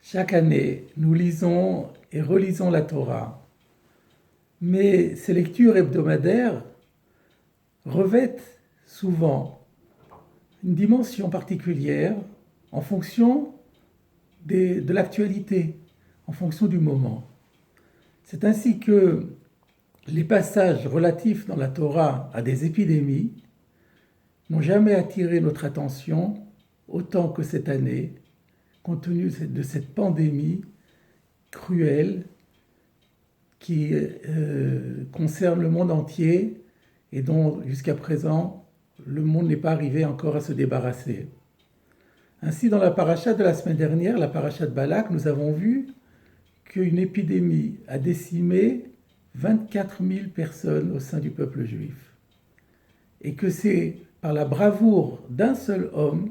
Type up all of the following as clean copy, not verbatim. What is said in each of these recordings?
Chaque année, nous lisons et relisons la Torah, mais ces lectures hebdomadaires revêtent souvent une dimension particulière en fonction de l'actualité, en fonction du moment. C'est ainsi que les passages relatifs dans la Torah à des épidémies n'ont jamais attiré notre attention autant que cette année, compte tenu de cette pandémie cruelle qui concerne le monde entier et dont jusqu'à présent le monde n'est pas arrivé encore à se débarrasser. Ainsi, dans la paracha de la semaine dernière, la paracha de Balak, nous avons vu qu'une épidémie a décimé 24 000 personnes au sein du peuple juif. Et que c'est par la bravoure d'un seul homme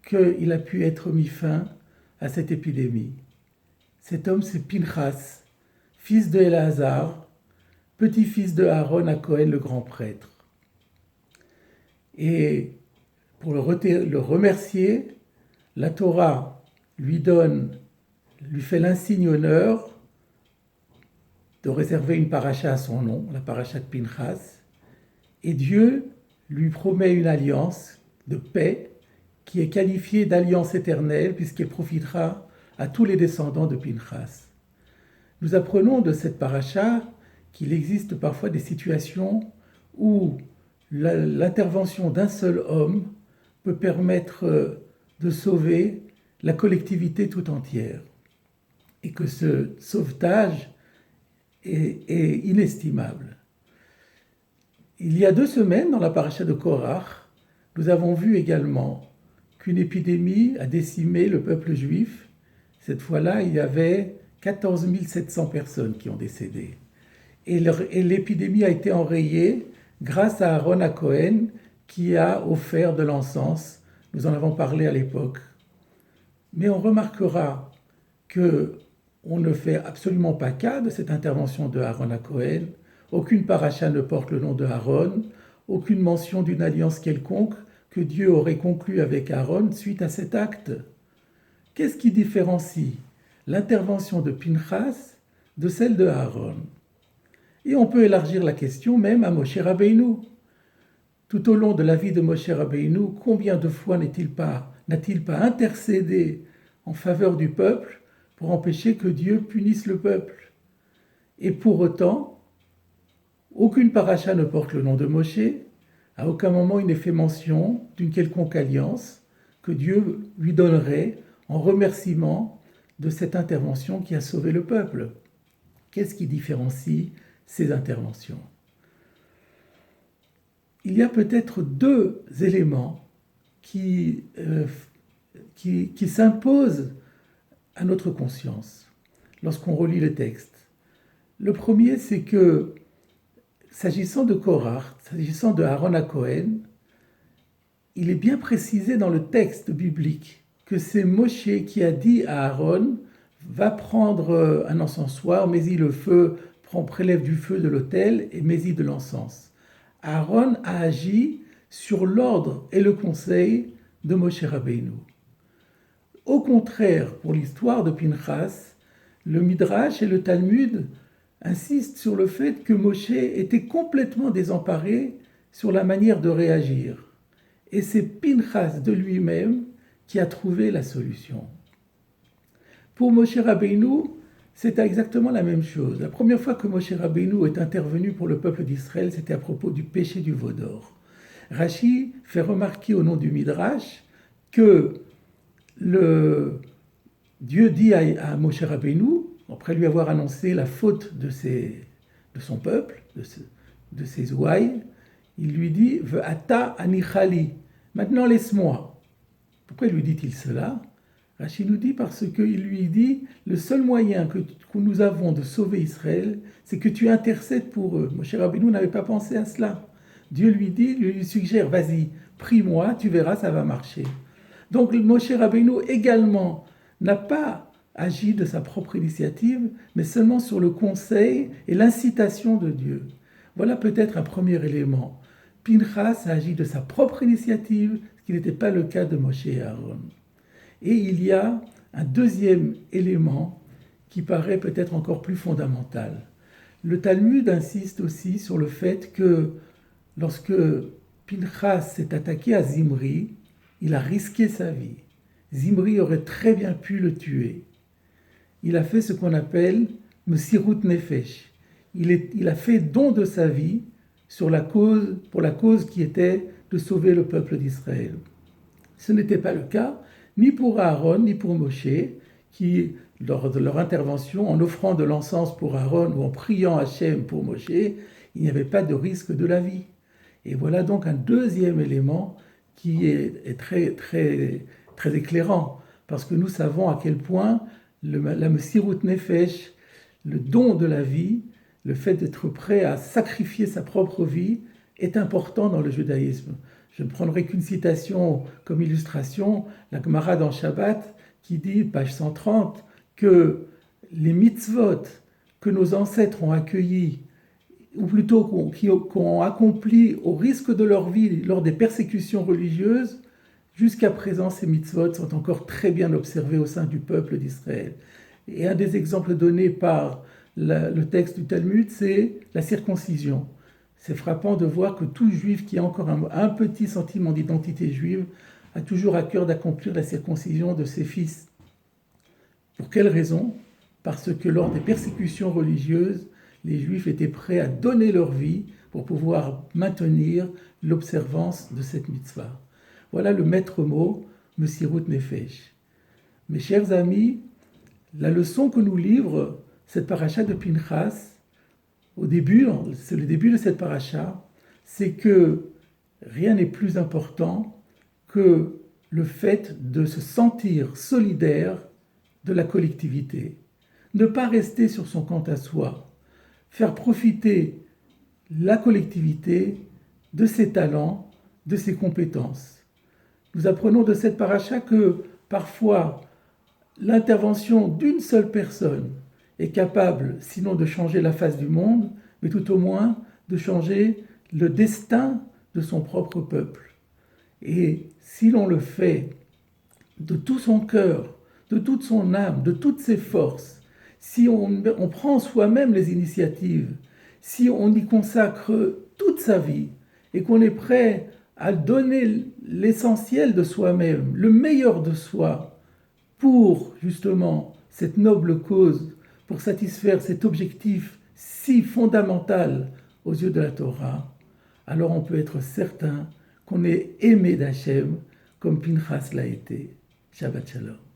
qu'il a pu être mis fin à cette épidémie. Cet homme, c'est Pinchas, fils de Éléazar, petit-fils de Aaron à Cohen, le grand prêtre. Et pour le remercier, la Torah lui fait l'insigne honneur de réserver une paracha à son nom, la paracha de Pinchas, et Dieu lui promet une alliance de paix qui est qualifiée d'alliance éternelle puisqu'elle profitera à tous les descendants de Pinchas. Nous apprenons de cette paracha qu'il existe parfois des situations où l'intervention d'un seul homme peut permettre de sauver la collectivité tout entière et que ce sauvetage est inestimable. Il y a 2 semaines, dans la paracha de Korach, nous avons vu également qu'une épidémie a décimé le peuple juif. Cette fois-là, il y avait 14 700 personnes qui ont décédé. Et l'épidémie a été enrayée grâce à Aaron à Cohen qui a offert de l'encens. Nous en avons parlé à l'époque. Mais on remarquera qu'on ne fait absolument pas cas de cette intervention de Aaron à Cohen. Aucune paracha ne porte le nom de Aaron, aucune mention d'une alliance quelconque que Dieu aurait conclue avec Aaron suite à cet acte. Qu'est-ce qui différencie l'intervention de Pinchas de celle de Aaron? Et on peut élargir la question même à Moshe Rabbeinu. Tout au long de la vie de Moshe Rabbeinu, combien de fois n'a-t-il pas intercédé en faveur du peuple pour empêcher que Dieu punisse le peuple? Et pour autant, aucune paracha ne porte le nom de Moshe, à aucun moment il n'est fait mention d'une quelconque alliance que Dieu lui donnerait en remerciement de cette intervention qui a sauvé le peuple. Qu'est-ce qui différencie ces interventions? Il y a peut-être 2 éléments qui s'imposent à notre conscience lorsqu'on relit le texte. Le premier, c'est que s'agissant de Korach, s'agissant de Aaron à Cohen, il est bien précisé dans le texte biblique que c'est Moshe qui a dit à Aaron « Va prendre un encensoir, mets-y le feu, prélève du feu de l'autel et mets-y de l'encens. » Aaron a agi sur l'ordre et le conseil de Moshe Rabbeinu. Au contraire, pour l'histoire de Pinchas, le Midrash et le Talmud insistent sur le fait que Moshe était complètement désemparé sur la manière de réagir. Et c'est Pinchas de lui-même qui a trouvé la solution. Pour Moshe Rabbeinu, c'est exactement la même chose. La première fois que Moshe Rabbeinu est intervenu pour le peuple d'Israël, c'était à propos du péché du veau d'or. Rashi fait remarquer au nom du Midrash que Dieu dit à Moshe Rabbeinu, après lui avoir annoncé la faute de son peuple, de ses ouailles, il lui dit « Ve'ata anichali » maintenant laisse-moi. Pourquoi lui dit-il cela? Rashi nous dit parce qu'il lui dit « Le seul moyen que nous avons de sauver Israël, c'est que tu intercèdes pour eux. » Moshe Rabbeinu n'avait pas pensé à cela. Dieu lui suggère « Vas-y, prie-moi, tu verras, ça va marcher. » Donc Moshe Rabbeinu également n'a pas agi de sa propre initiative, mais seulement sur le conseil et l'incitation de Dieu. Voilà peut-être un premier élément. Pinchas a agi de sa propre initiative, ce qui n'était pas le cas de Moshe et Aaron. Et il y a un deuxième élément qui paraît peut-être encore plus fondamental. Le Talmud insiste aussi sur le fait que lorsque Pinchas s'est attaqué à Zimri, il a risqué sa vie. Zimri aurait très bien pu le tuer. Il a fait ce qu'on appelle Mesirut Nefesh. Il a fait don de sa vie pour la cause qui était de sauver le peuple d'Israël. Ce n'était pas le cas ni pour Aaron ni pour Moshe, qui, lors de leur intervention, en offrant de l'encens pour Aaron ou en priant Hachem pour Moshe, il n'y avait pas de risque de la vie. Et voilà donc un deuxième élément qui est très, très, très éclairant, parce que nous savons à quel point la Mesirut Nefesh, le don de la vie, le fait d'être prêt à sacrifier sa propre vie, est important dans le judaïsme. Je ne prendrai qu'une citation comme illustration, la Gemara dans Shabbat, qui dit, page 130, que les mitzvot que nos ancêtres ont accueillis, ou plutôt qu'ont accompli au risque de leur vie lors des persécutions religieuses, jusqu'à présent, ces mitzvot sont encore très bien observés au sein du peuple d'Israël. Et un des exemples donnés par le texte du Talmud, c'est la circoncision. C'est frappant de voir que tout juif qui a encore un petit sentiment d'identité juive a toujours à cœur d'accomplir la circoncision de ses fils. Pour quelle raison ? Parce que lors des persécutions religieuses, les juifs étaient prêts à donner leur vie pour pouvoir maintenir l'observance de cette mitzvah. Voilà le maître mot, Mesirut Nefesh. Mes chers amis, la leçon que nous livre cette paracha de Pinchas, c'est le début de cette paracha, c'est que rien n'est plus important que le fait de se sentir solidaire de la collectivité. Ne pas rester sur son compte à soi, faire profiter la collectivité de ses talents, de ses compétences. Nous apprenons de cette paracha que parfois l'intervention d'une seule personne est capable, sinon de changer la face du monde, mais tout au moins de changer le destin de son propre peuple. Et si l'on le fait de tout son cœur, de toute son âme, de toutes ses forces, si on prend soi-même les initiatives, si on y consacre toute sa vie et qu'on est prêt à donner l'essentiel de soi-même, le meilleur de soi, pour justement cette noble cause, pour satisfaire cet objectif si fondamental aux yeux de la Torah, alors on peut être certain qu'on est aimé d'Hachem comme Pinchas l'a été. Shabbat Shalom.